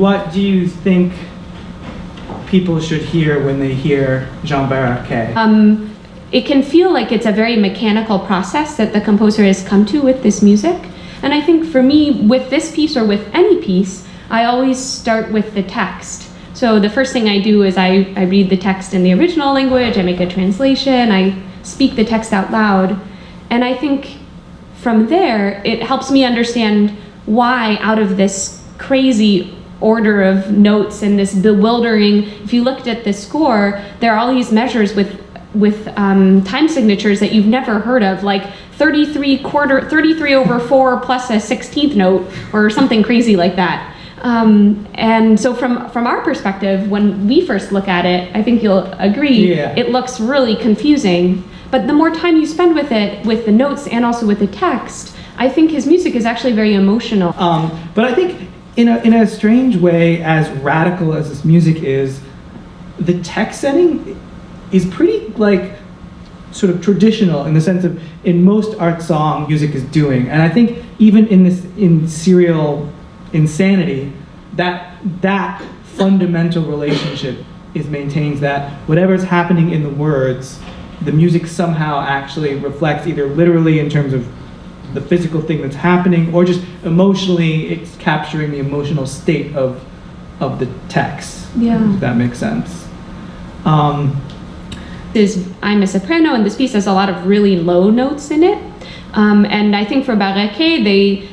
What do you think people should hear when they hear Jean Barraquet? It can feel like it's a very mechanical process that the composer has come to with this music. And I think for me, with this piece or with any piece, I always start with the text. So the first thing I do is I read the text in the original language, I make a translation, I speak the text out loud. And I think from there, it helps me understand why out of this crazy order of notes and this bewildering, if you looked at the score, there are all these measures with time signatures that you've never heard of, like 33 over 4 plus a 16th note or something crazy like that. And so from our perspective, when we first look at it, I think you'll agree, It looks really confusing. But the more time you spend with it, with the notes and also with the text, I think his music is actually very emotional. But I think in a strange way, as radical as this music is, the text setting is pretty like sort of traditional in the sense of in most art song music is doing. And I think even in Serial Insanity, that fundamental relationship maintains that whatever's happening in the words, the music somehow actually reflects either literally in terms of the physical thing that's happening or just emotionally it's capturing the emotional state of the text. Yeah. If that makes sense. I'm a soprano, and this piece has a lot of really low notes in it. And I think for Barraquet,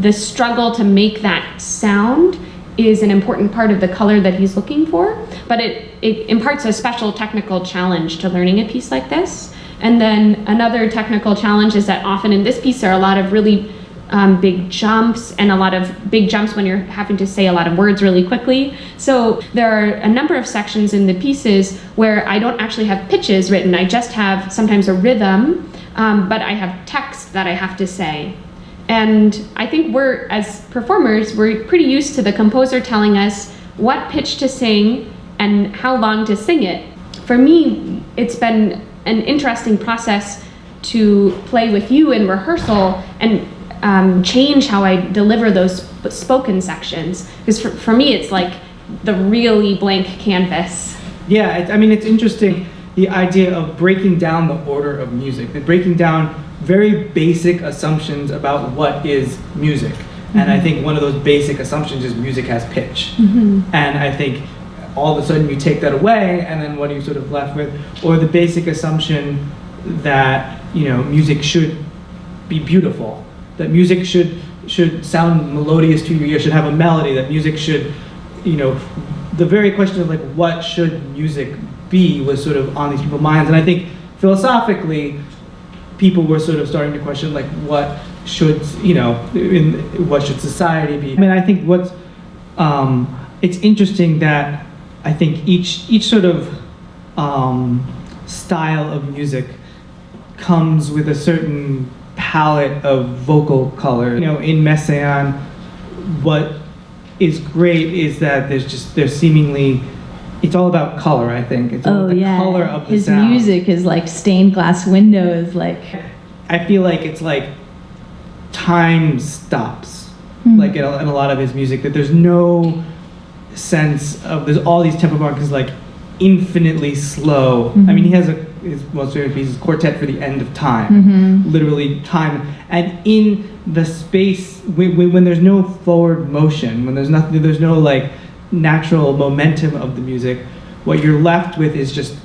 the struggle to make that sound is an important part of the color that he's looking for, but it imparts a special technical challenge to learning a piece like this. And then another technical challenge is that often in this piece there are a lot of really big jumps and a lot of big jumps when you're having to say a lot of words really quickly. So there are a number of sections in the pieces where I don't actually have pitches written. I just have sometimes a rhythm, but I have text that I have to say. And I think as performers, we're pretty used to the composer telling us what pitch to sing and how long to sing it. For me, it's been an interesting process to play with you in rehearsal and change how I deliver those spoken sections. Because for me, it's like the really blank canvas. Yeah, it's interesting, the idea of breaking down the order of music, breaking down very basic assumptions about what is music. Mm-hmm. And I think one of those basic assumptions is music has pitch. Mm-hmm. And I think all of a sudden you take that away, and then what are you sort of left with? Or the basic assumption that, music should be beautiful, that music should sound melodious to your ear, should have a melody, that music should, the very question of like, what should music be was sort of on these people's minds. And I think philosophically, people were sort of starting to question like, what should society be? I think it's interesting that I think each sort of style of music comes with a certain palette of vocal color. In Messiaen, what is great is that there's seemingly, it's all about color, I think. It's all the color of the sound. His music is like stained glass windows, like. I feel like it's like time stops, like in a lot of his music, that there's no sense of, there's all these tempo markers like infinitely slow. Mm-hmm. I mean, he has his most famous piece is Quartet for the End of Time, literally time. And in the space, when there's no forward motion, when there's nothing, there's no like natural momentum of the music, what you're left with is just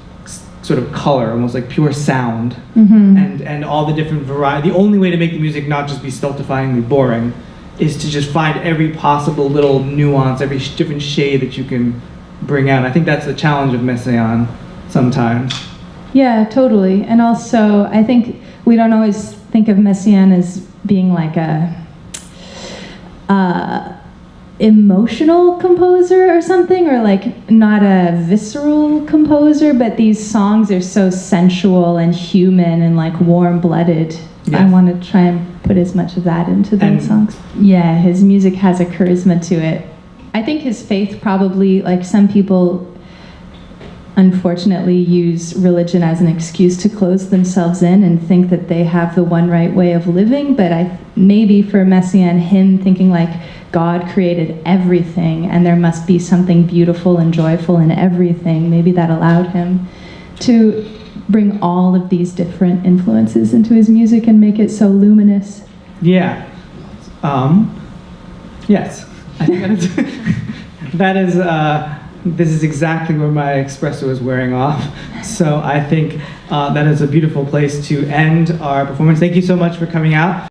sort of color, almost like pure sound, and all the different variety. The only way to make the music not just be stultifyingly boring is to just find every possible little nuance, every different shade that you can bring out. I think that's the challenge of Messiaen sometimes. Yeah, totally. And also, I think we don't always think of Messiaen as being like a emotional composer or something, or like not a visceral composer, but these songs are so sensual and human and like warm-blooded. Yes. I want to try and put as much of that into those songs. Yeah, his music has a charisma to it. I think his faith probably, like some people unfortunately use religion as an excuse to close themselves in and think that they have the one right way of living, but maybe for Messiaen, him thinking like God created everything and there must be something beautiful and joyful in everything. Maybe that allowed him to bring all of these different influences into his music and make it so luminous. Yeah. Yes. I think this is exactly where my espresso is wearing off. So I think that is a beautiful place to end our performance. Thank you so much for coming out.